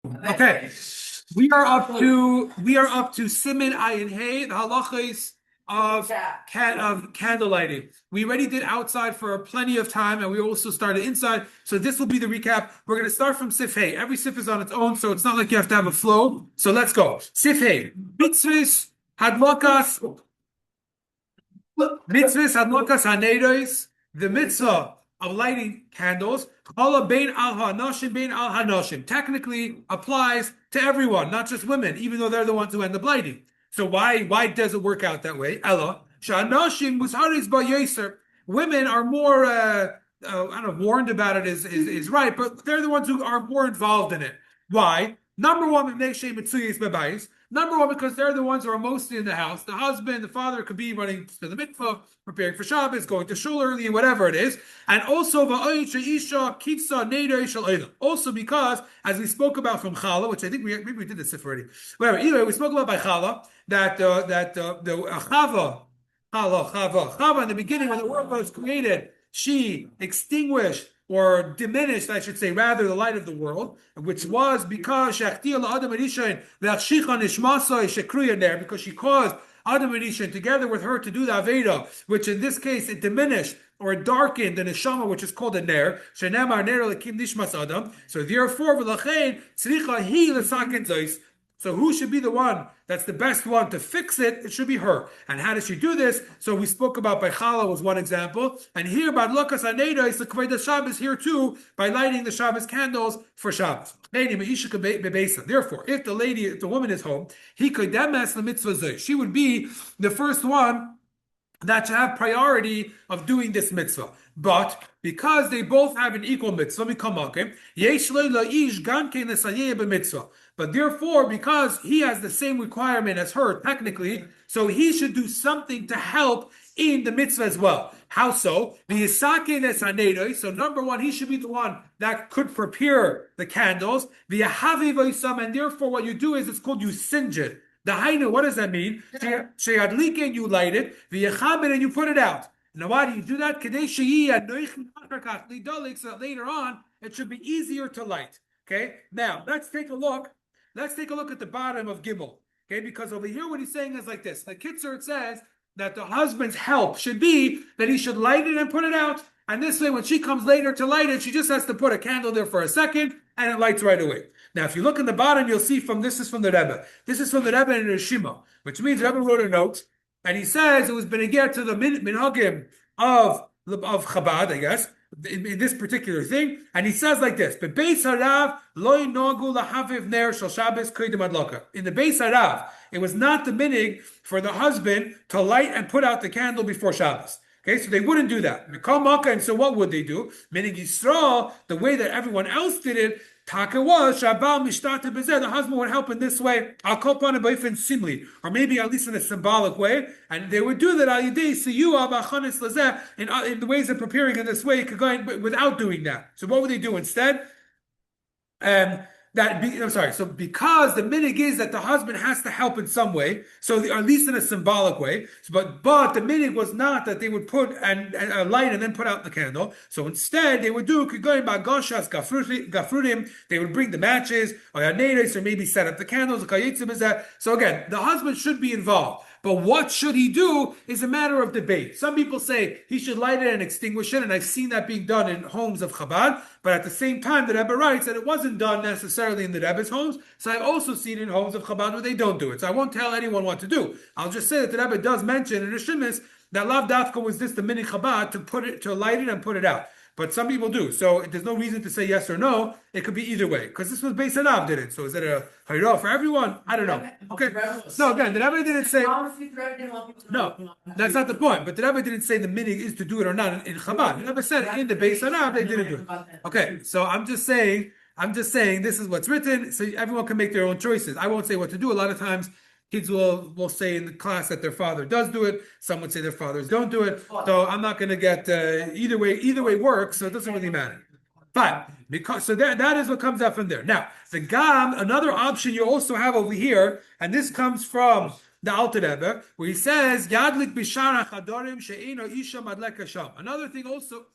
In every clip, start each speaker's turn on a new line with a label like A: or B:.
A: Okay, we are up to Siman Ayin Hey, the halachas of candle lighting. We already did outside for plenty of time, and we also started inside. So this will be the recap. We're going to start from Sif Hey. Every Sif is on its own, so it's not like you have to have a flow. So let's go. Sif Hey. Mitzvahs hadlakas hanedos. The mitzvah of lighting candles, Chala bein al hanoshim bein al hanoshim, technically applies to everyone, not just women, even though they're the ones who end up lighting. So why does it work out that way? Ella shanoshim musharis ba yoser. Women are more I don't know, warned about it is right, but they're the ones who are more involved in it. Why? Number one, Number one, because they're the ones who are mostly in the house. The husband, the father could be running to the mikvah, preparing for Shabbos, going to shul early, whatever it is. And also, also because, as we spoke about from Chala, which I think maybe we did this already. Whatever. Either way, we spoke about by Chala that the Chava in the beginning when the world was created, she extinguished or diminished, I should say, rather the light of the world, which was because because she caused Adam and Isha together with her to do the Aveda, which in this case it diminished or it darkened the neshama, which is called a ner. So therefore, so who should be the one that's the best one to fix it? It should be her. And how does she do this? So we spoke about by Chala was one example. And here, Badlokas Aneda is the Kveda Shabbos here too, by lighting the Shabbos candles for Shabbos. Therefore, if the woman is home, he could demes the mitzvah. She would be the first one that should have priority of doing this mitzvah. But because they both have an equal mitzvah, but therefore, because he has the same requirement as her, technically, so he should do something to help in the mitzvah as well. How so? So number one, he should be the one that could prepare the candles. And therefore, what you do is it's called you singe it. The hainu, what does that mean? Sheyadlikin, you light it, v'yechabit, and you put it out. Now, why do you do that? So that later on, it should be easier to light. Okay. Now, let's take a look. Let's take a look at the bottom of Gimel. Okay, because over here, what he's saying is like this. The Kitzer, it says that the husband's help should be that he should light it and put it out. And this way, when she comes later to light it, she just has to put a candle there for a second, and it lights right away. Now, if you look in the bottom, you'll see this is from the Rebbe. This is from the Rebbe in Rishima, which means the Rebbe wrote a note, and he says it was benegir to the minhagim of Chabad, I guess, in this particular thing, and he says like this: in the Beis Harav, it was not the minig for the husband to light and put out the candle before Shabbos. Okay, so they wouldn't do that. And so what would they do? Minig Yisrael, the way that everyone else did it, Taka was Shabal Mishtate Bezeh. The husband would help in this way. I'll call upon a boyfriend simly, or maybe at least in a symbolic way, and they would do that al yidei siyua b'achanis lazeh in the ways of preparing in this way. You could go without doing that. So what would they do instead? So because the minig is that the husband has to help in some way, so at least in a symbolic way, but the minig was not that they would put and light and then put out the candle. So instead, they would do going by goshas gafrudim. They would bring the matches or maybe set up the candles. So again, the husband should be involved. But what should he do is a matter of debate. Some people say he should light it and extinguish it, and I've seen that being done in homes of Chabad. But at the same time, the Rebbe writes that it wasn't done necessarily in the Rebbe's homes. So I've also seen it in homes of Chabad where they don't do it. So I won't tell anyone what to do. I'll just say that the Rebbe does mention in Rishimis that Lav Dafka was this the mini Chabad to light it and put it out. But some people do. So there's no reason to say yes or no. It could be either way. Because this was Beis Harav did it. So is it a Hayrah for everyone? I don't know. Okay. So again, the Rebbe didn't say... No, that's not the point. But the Rebbe didn't say the minig is to do it or not in Chabad. The Rebbe said in the Beis Harav they didn't do it. Okay, so I'm just saying this is what's written. So everyone can make their own choices. I won't say what to do. A lot of times kids will say in the class that their father does do it. Some would say their fathers don't do it. So I'm not going to get either way works. So it doesn't really matter. But because that is what comes out from there. Now the gam, another option you also have over here, and this comes from the Alter Rebbe, where he says Yadlik bishara chadorim she'eno isha madlek hasham. Another thing also.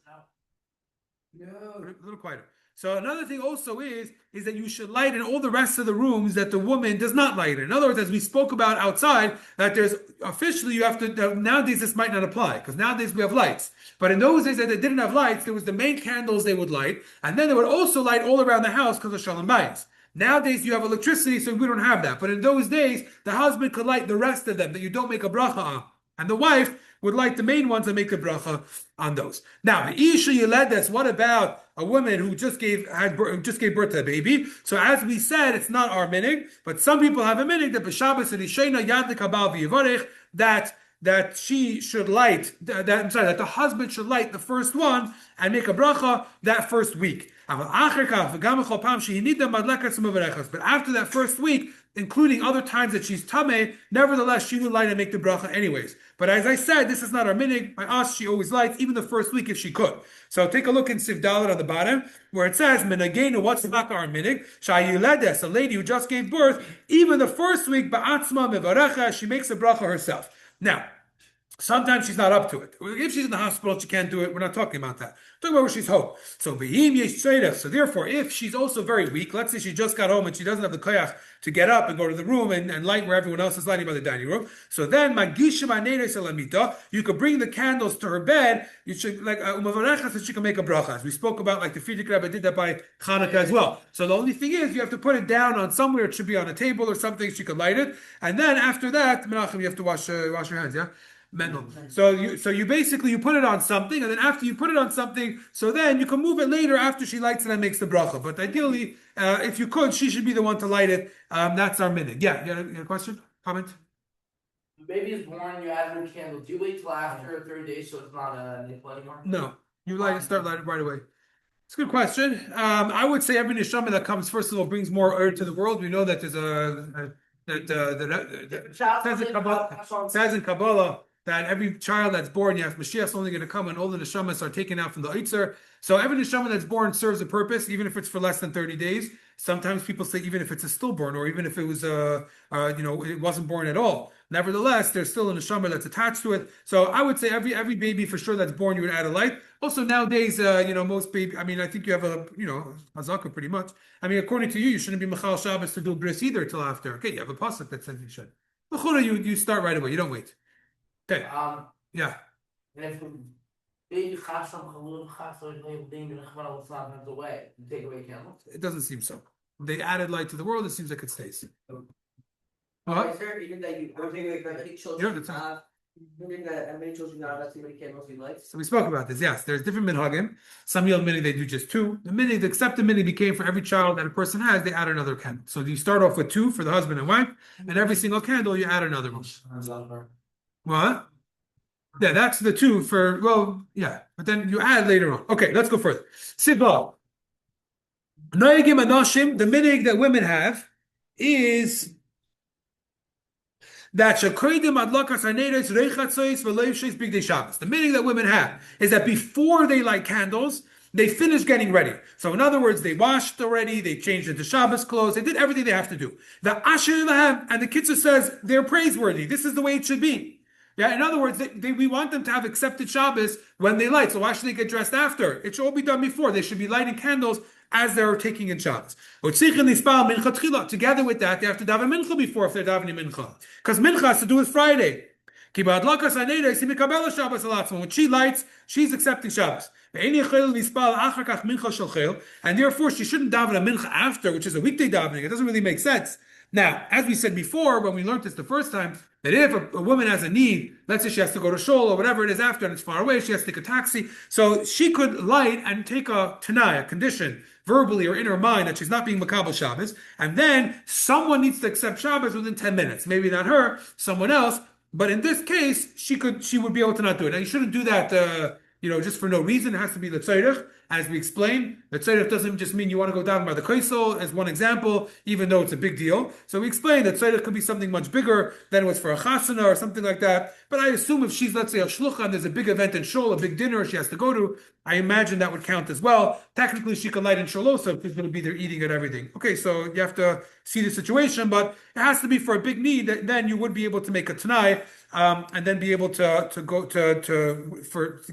A: A little quieter. So another thing also is that you should light in all the rest of the rooms that the woman does not light in. In other words, as we spoke about outside, that there's officially you have to, nowadays this might not apply because nowadays we have lights. But in those days that they didn't have lights, there was the main candles they would light, and then they would also light all around the house because of Shalom Bayis. Nowadays you have electricity, so we don't have that. But in those days, the husband could light the rest of them that you don't make a bracha on. And the wife would light the main ones and make a bracha on those. Now, the Isha Yeledes, what about a woman who just gave birth to a baby? So as we said, it's not our minig, but some people have a minig that b'Shabbos and Ishena Yad Kabal v'Yivarech that she should light that the husband should light the first one and make a bracha that first week. But after that first week, including other times that she's tameh, nevertheless she will light and make the bracha anyways. But as I said, this is not our minig. By us, she always lights, even the first week if she could. So take a look in Siv Dalet on the bottom, where it says, Menagenu, what's not our minig? Shayiledes, a lady who just gave birth, even the first week, ba'atzma mevarecha, she makes a bracha herself. Now, sometimes she's not up to it. If she's in the hospital, she can't do it. We're not talking about that. We're talking about where she's home. So therefore, if she's also very weak, let's say she just got home and she doesn't have the koyach to get up and go to the room and light where everyone else is lighting by the dining room. So then, you could bring the candles to her bed. You should so she can make a bracha. As we spoke about, like the Frierdiker Rebbe did that by Hanukkah as well. So the only thing is, you have to put it down on somewhere. It should be on a table or something. She could light it, and then after that, Menachem, you have to wash your hands. Yeah. Mental. So you basically you put it on something, and then after you put it on something, so then you can move it later after she lights it and makes the bracha. But ideally, if you could, she should be the one to light it. That's our minute. Yeah, you had a question? Comment?
B: The baby is born, you add a candle. Do you wait till after 30 days so it's not a nipple anymore?
A: No, you start lighting right away. It's a good question. I would say every neshama that comes, first of all, brings more earth to the world. We know that there's says in Kabbalah that every child that's born, yes, Mashiach's only going to come when all the neshamas are taken out from the Eitzer. So every neshama that's born serves a purpose, even if it's for less than 30 days. Sometimes people say even if it's a stillborn, or even if it was it wasn't born at all. Nevertheless, there's still a neshama that's attached to it. So I would say every baby for sure that's born, you would add a light. Also nowadays, most baby, I mean, I think you have a hazaka pretty much. I mean, according to you, you shouldn't be machal Shabbos to do bris either till after. Okay, you have a pasuk that says you should. You start right away. You don't wait. Okay. Yeah.
B: And if the baby has some away, you take away candles.
A: It doesn't seem so. They added light to the world. It seems like it stays.
B: What? Is there even that you children have? Many children now that's many candles he likes.
A: So we spoke about this. Yes, there's different minhagim. Some yield mini they do just two. The mini, the accepted mini became for every child that a person has, they add another candle. So you start off with two for the husband and wife, and every single candle you add another one. What? Yeah, that's the two for, but then you add later on. Okay, let's go further. Sibah. Noyagim anoshim, the minig that women have is that shakridim adlakas hanedes reichatzois v'leivshes bigdei Shabbos. The minig that women have is that before they light candles, they finish getting ready. So in other words, they washed already, they changed into Shabbos clothes, they did everything they have to do. The Asher Lahem, and the Kitzur says they're praiseworthy. This is the way it should be. Yeah, in other words, we want them to have accepted Shabbos when they light. So why should they get dressed after? It should all be done before. They should be lighting candles as they're taking in Shabbos. Together with that, they have to daven mincha before if they're davening mincha. Because mincha has to do with Friday. When she lights, she's accepting Shabbos. And therefore, she shouldn't daven a mincha after, which is a weekday davening. It doesn't really make sense. Now, as we said before, when we learned this the first time, that if a woman has a need, let's say she has to go to shul or whatever it is after and it's far away, she has to take a taxi, so she could light and take a tanai, a condition, verbally or in her mind that she's not being makabel Shabbos, and then someone needs to accept Shabbos within 10 minutes. Maybe not her, someone else, but in this case, she would be able to not do it. Now, you shouldn't do that, just for no reason. It has to be the tzorich, as we explained. The tzorich doesn't just mean you want to go down by the kaisel, as one example, even though it's a big deal. So we explained that tzorich could be something much bigger than it was for a chasana or something like that. But I assume if she's, let's say, a shlucha, and there's a big event in shul, a big dinner she has to go to, I imagine that would count as well. Technically, she can light in shul also if she's going to be there eating and everything. Okay, so you have to see the situation, but it has to be for a big need. Then you would be able to make a tanai, and then be able to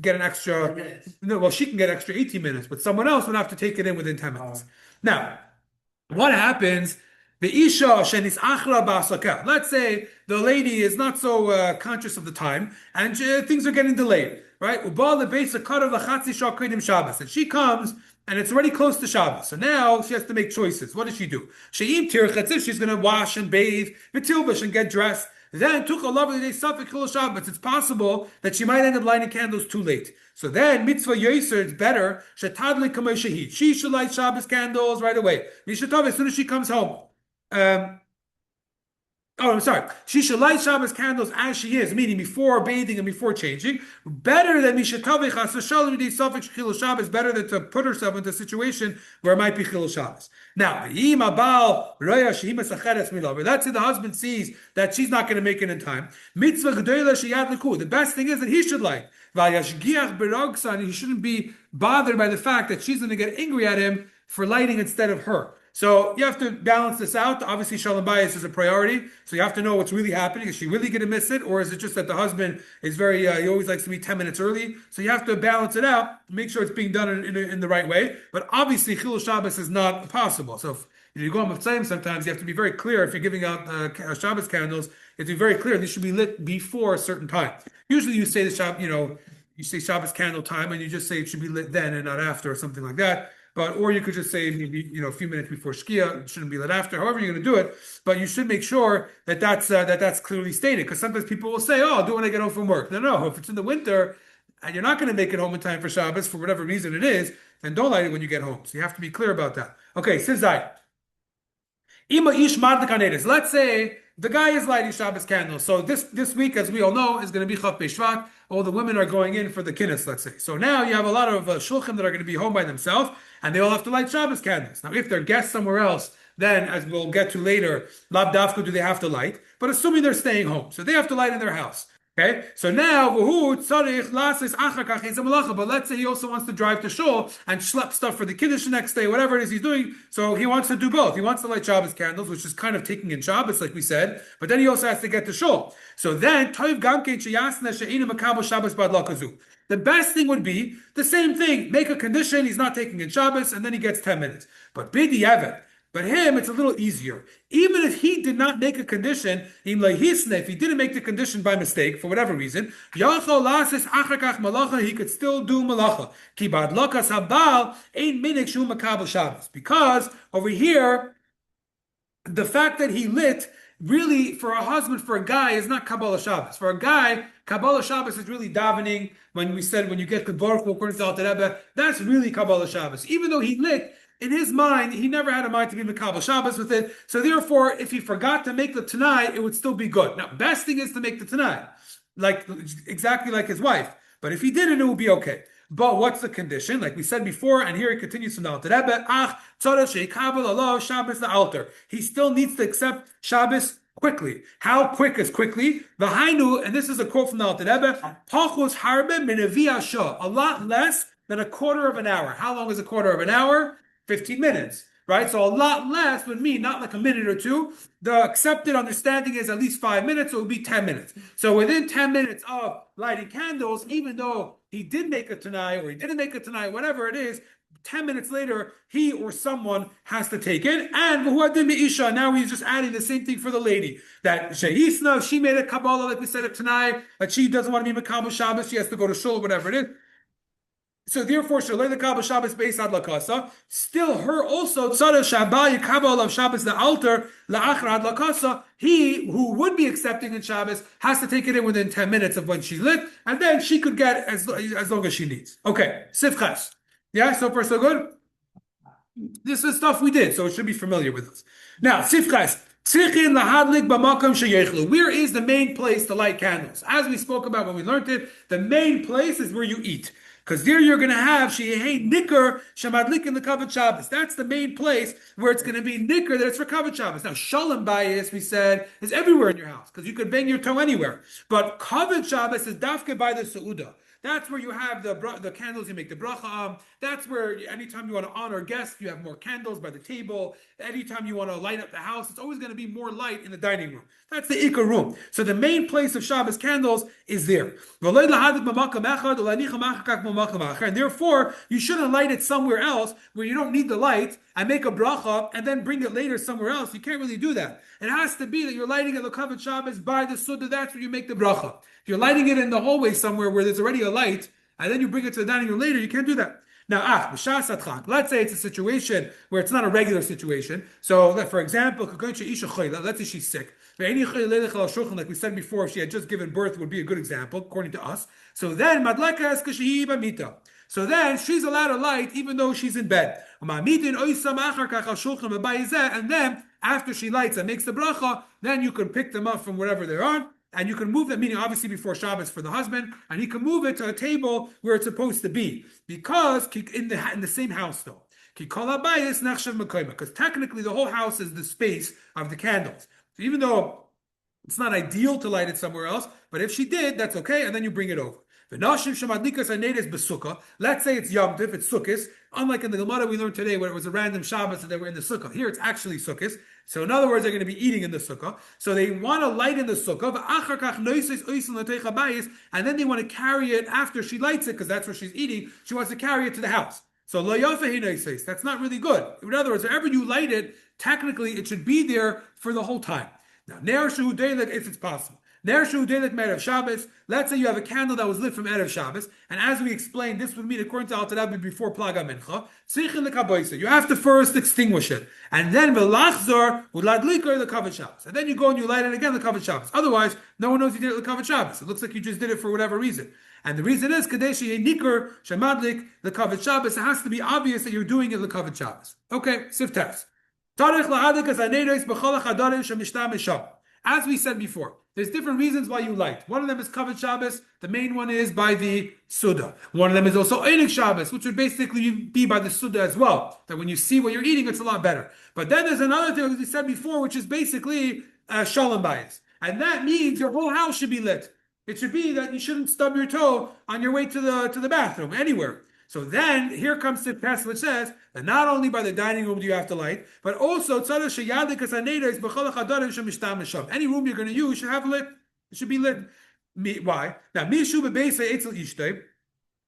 A: get an extra. No, well, she can get extra 18 minutes, but someone else would have to take it in within 10 minutes. Now, what happens? The Isha shenis achra ba'asaka. Let's say the lady is not so conscious of the time, and things are getting delayed, right? And she comes, and it's already close to Shabbos. So now she has to make choices. What does she do? She's going to wash and bathe, v'tilbush and get dressed. Then took a lovely day Safek Chilul Shabbos. It's possible that she might end up lighting candles too late. So then mitzvah yoser, it's better. Shetadli kamei shehid. She should light Shabbos candles right away. Mishatov as soon as she comes home. I'm sorry. She should light Shabbos candles as she is, meaning before bathing and before changing. Better than Mishatavich Asashalim Di Safek Chilul Shabbos. Better than to put herself into a situation where it might be Chilul Shabbos. Now, let's say the husband sees that she's not going to make it in time. Mitzvah Gedola Sheyad Likud. The best thing is that he should light. He shouldn't be bothered by the fact that she's going to get angry at him for lighting instead of her. So you have to balance this out. Obviously, Shalom Bayis is a priority. So you have to know what's really happening. Is she really going to miss it? Or is it just that the husband is very, he always likes to be 10 minutes early? So you have to balance it out, make sure it's being done in the right way. But obviously, Chilul Shabbos is not possible. So if you go on Mitzvayim, sometimes you have to be very clear. If you're giving out Shabbos candles, you have to be very clear. These should be lit before a certain time. Usually you say you say Shabbos candle time and you just say it should be lit then and not after or something like that. Or you could just say maybe a few minutes before Shkia, it shouldn't be lit after. However you're going to do it, but you should make sure that that's clearly stated. Because sometimes people will say, "Oh, I'll do it when I get home from work." No. If it's in the winter and you're not going to make it home in time for Shabbos for whatever reason it is, then don't light it when you get home. So you have to be clear about that. Okay, Sizai. Let's say the guy is lighting Shabbos candles. So this week, as we all know, is going to be Chav Shvat. All the women are going in for the kinnis, let's say. So now you have a lot of shulchim that are going to be home by themselves, and they all have to light Shabbos candles. Now, if they're guests somewhere else, then, as we'll get to later, lab dafka do they have to light? But assuming they're staying home, so they have to light in their house. Okay, so now, but let's say he also wants to drive to shul and schlep stuff for the kiddush the next day, whatever it is he's doing. So he wants to do both. He wants to light Shabbos candles, which is kind of taking in Shabbos, like we said, but then he also has to get to shul. So then, the best thing would be the same thing. Make a condition, he's not taking in Shabbos, and then he gets 10 minutes. But bidi evet. But him, it's a little easier. Even if he did not make a condition, if he didn't make the condition by mistake, for whatever reason, he could still do malacha. Because over here, the fact that he lit, really, for a husband, for a guy, is not Kabbalah Shabbos. For a guy, Kabbalah Shabbos is really davening. When we said, when you get the Baruch Hu, according to Alter Rebbe, that's really Kabbalah Shabbos. Even though he lit, in his mind, he never had a mind to be Makabel Shabbos with it. So therefore, if he forgot to make the Tanai, it would still be good. Now, best thing is to make the Tanai, exactly like his wife. But if he didn't, it would be okay. But what's the condition? Like we said before, and here it continues from the Alter Rebbe, Shabbos the altar. He still needs to accept Shabbos quickly. How quick is quickly? V'hainu, and this is a quote from the Alter Rebbe, Pachos harbe minavia shah, a lot less than a quarter of an hour. How long is a quarter of an hour? 15 minutes, right? So a lot less would mean not like a minute or two. The accepted understanding is at least 5 minutes, so it would be 10 minutes. So within 10 minutes of lighting candles, even though he did make a Tanai or he didn't make a Tanai, whatever it is, 10 minutes later, he or someone has to take it. And now he's just adding the same thing for the lady. That Shehisna, she made a Kabbalah, like we said, a Tanai, that she doesn't want to be Makabel Shabbos, she has to go to shul, whatever it is. So therefore, Shalei the Kabbalah Shabbos based on lakasa. Still, her also tzara Shabbat Kabbalah of Shabbos the altar la'achra lakasa. He who would be accepting in Shabbos has to take it in within 10 minutes of when she lit, and then she could get as long as she needs. Okay, sifchas. Yeah, so far so good. This is stuff we did, so it should be familiar with us. Now, sifchas. Where is the main place to light candles? As we spoke about when we learned it, the main place is where you eat. Because there you're going to have Shehei Nicker Shamadlik in the Kavod Shabbos. That's the main place where it's going to be Nicker that it's for Kavod Shabbos. Now Shalom Bayis, we said, is everywhere in your house because you could bang your toe anywhere. But Kavod Shabbos is dafke by the Seudah. That's where you have the candles you make the bracha. That's where anytime you want to honor guests, you have more candles by the table. Anytime you want to light up the house, it's always going to be more light in the dining room. That's the ikar room. So the main place of Shabbos candles is there. And therefore, you shouldn't light it somewhere else where you don't need the light and make a bracha and then bring it later somewhere else. You can't really do that. It has to be that you're lighting at the Kavod Shabbos by the Suda. That's where you make the bracha. If you're lighting it in the hallway somewhere where there's already a light and then you bring it to the dining room later, you can't do that. Now, let's say it's a situation where it's not a regular situation. So, for example, let's say she's sick. Like we said before, if she had just given birth, would be a good example, according to us. So then, so then she's allowed to light even though she's in bed. And then, after she lights and makes the bracha, then you can pick them up from wherever they're on. And you can move them, meaning obviously before Shabbos for the husband, and he can move it to a table where it's supposed to be, because in the same house though. Because technically the whole house is the space of the candles. So even though it's not ideal to light it somewhere else, but if she did, that's okay, and then you bring it over. Let's say it's Yom Tov, it's Sukkos. Unlike in the Gemara we learned today where it was a random Shabbos and they were in the Sukkah. Here it's actually Sukkos. So in other words, they're going to be eating in the Sukkah. So they want to light in the Sukkah, and then they want to carry it after she lights it, because that's where she's eating. She wants to carry it to the house. So that's not really good. In other words, wherever you light it, technically it should be there for the whole time. Now, if it's possible. Let's say you have a candle that was lit from Erev Shabbos, and as we explained, this would mean, according to Alter Rebbe, before Plaga Mincha, you have to first extinguish it, and then v'lachzor uladlikar the Kavod Shabbos, and then you go and you light it again the Kavod Shabbos. Otherwise, no one knows you did it the Kavod Shabbos. It looks like you just did it for whatever reason, and the reason is kadeshi nikar shemadlik the Kavod Shabbos. It has to be obvious that you're doing it the Kavod Shabbos. Okay, siftas. As we said before, there's different reasons why you light. One of them is Kavod Shabbos. The main one is by the Suda. One of them is also Einik Shabbos, which would basically be by the Suda as well. That when you see what you're eating, it's a lot better. But then there's another thing, as we said before, which is basically Shalom Bayis. And that means your whole house should be lit. It should be that you shouldn't stub your toe on your way to the bathroom, anywhere. So then, here comes the test which says that not only by the dining room do you have to light, but also any room you're going to use should have lit. It should be lit. Why? Now,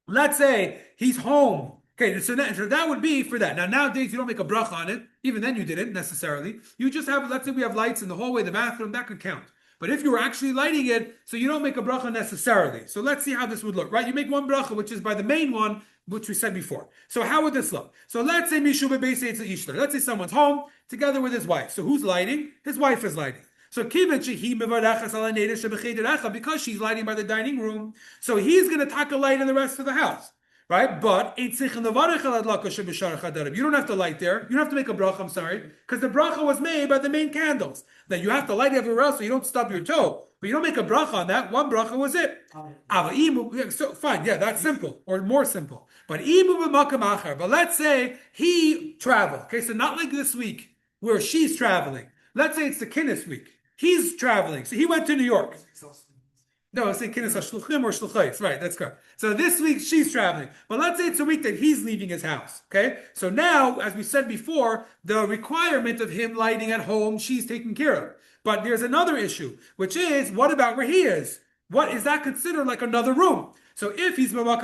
A: let's say he's home. Okay, so that would be for that. Now, nowadays you don't make a bracha on it. Even then you didn't necessarily. You just have, let's say we have lights in the hallway, the bathroom, that could count. But if you were actually lighting it, so you don't make a bracha necessarily. So let's see how this would look, right? You make one bracha, which is by the main one, which we said before. So how would this look? So let's say Mishu Bebeisei Eitzel Ishtar. Let's say someone's home together with his wife. So who's lighting? His wife is lighting. So because she's lighting by the dining room, so he's going to take a light in the rest of the house. Right? But you don't have to light there. You don't have to make a bracha, I'm sorry, because the bracha was made by the main candles. Now you have to light everywhere else so you don't stub your toe. But you don't make a bracha on that. One bracha was it. So fine, yeah, that's simple, or more simple. But let's say he traveled. Okay, so not like this week where she's traveling. Let's say it's the Kinnis week. He's traveling. So he went to New York. No, I say Kinnis HaShluchim or Shluchais. Right, that's correct. So this week she's traveling. But let's say it's a week that he's leaving his house. Okay? So now, as we said before, the requirement of him lighting at home, she's taken care of. But there's another issue, which is, what about where he is? What is that considered like another room? So if he's let's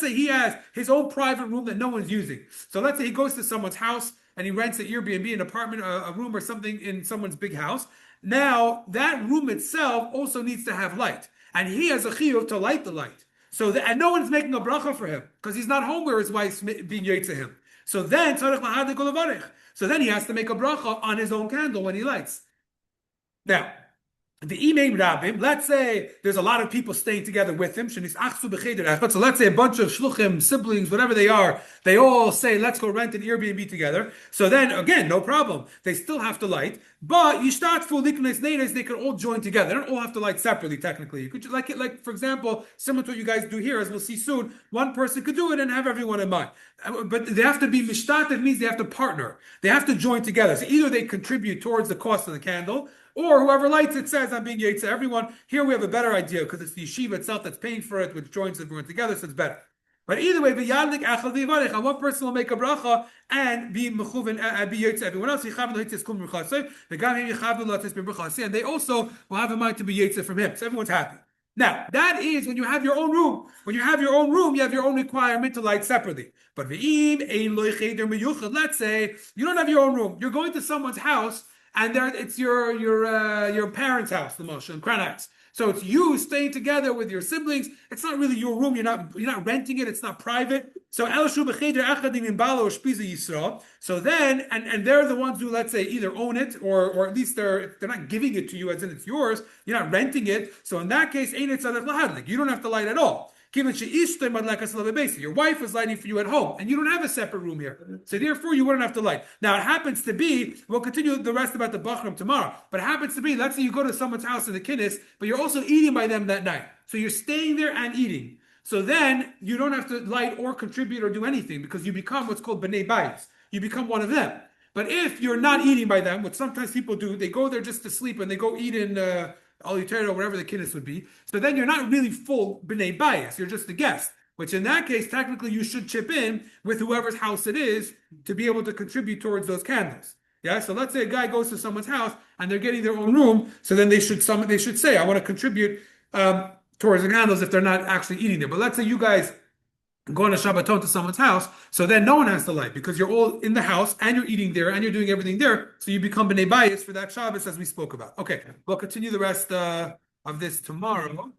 A: say he has his own private room that no one's using. So let's say he goes to someone's house and he rents an Airbnb, an apartment, a room or something in someone's big house. Now, that room itself also needs to have light. And he has a chiyuv to light the light. And no one's making a bracha for him, because he's not home where his wife's being yotze to him. So then he has to make a bracha on his own candle when he lights. Now, the imam rabim, let's say there's a lot of people staying together with him. So let's say a bunch of shluchim, siblings, whatever they are, they all say, let's go rent an Airbnb together. So then, again, no problem. They still have to light. But they can all join together. They don't all have to light separately, technically. You could like for example, similar to what you guys do here, as we'll see soon, one person could do it and have everyone in mind. But they have to be mishtat, that means they have to partner. They have to join together. So either they contribute towards the cost of the candle, or whoever lights it says, I'm being Yetzer. Everyone, here we have a better idea because it's the yeshiva itself that's paying for it, which joins everyone together, so it's better. But either way, one person will make a bracha and be mechuven and be yotze. Everyone else, and they also will have a mind to be yotze from him. So everyone's happy. Now, that is when you have your own room. When you have your own room, you have your own requirement to light separately. But let's say you don't have your own room. You're going to someone's house, and there it's your parents' house, the Moshe and Kranax. So it's you staying together with your siblings. It's not really your room. You're not renting it. It's not private. So So then, and they're the ones who, let's say, either own it or at least they're not giving it to you as in it's yours. You're not renting it. So in that case, you don't have to light at all. Your wife is lighting for you at home, and you don't have a separate room here. So therefore, you wouldn't have to light. Now, it happens to be, we'll continue the rest about the Bachram tomorrow, but it happens to be, let's say you go to someone's house in the Kinnis, but you're also eating by them that night. So you're staying there and eating. So then, you don't have to light or contribute or do anything, because you become what's called B'nai Bayis. You become one of them. But if you're not eating by them, what sometimes people do, they go there just to sleep, and they go eat in Alutera or whatever the Kinnis would be. So then you're not really full B'nai Bayis, you're just a guest. Which in that case, technically you should chip in with whoever's house it is to be able to contribute towards those candles. Yeah, so let's say a guy goes to someone's house and they're getting their own room, so then they should say, I want to contribute towards the candles if they're not actually eating there. But let's say you guys go on a Shabbaton to someone's house, so then no one has to light because you're all in the house and you're eating there and you're doing everything there, so you become B'nai Bayis for that Shabbos as we spoke about. Okay, we'll continue the rest of this tomorrow.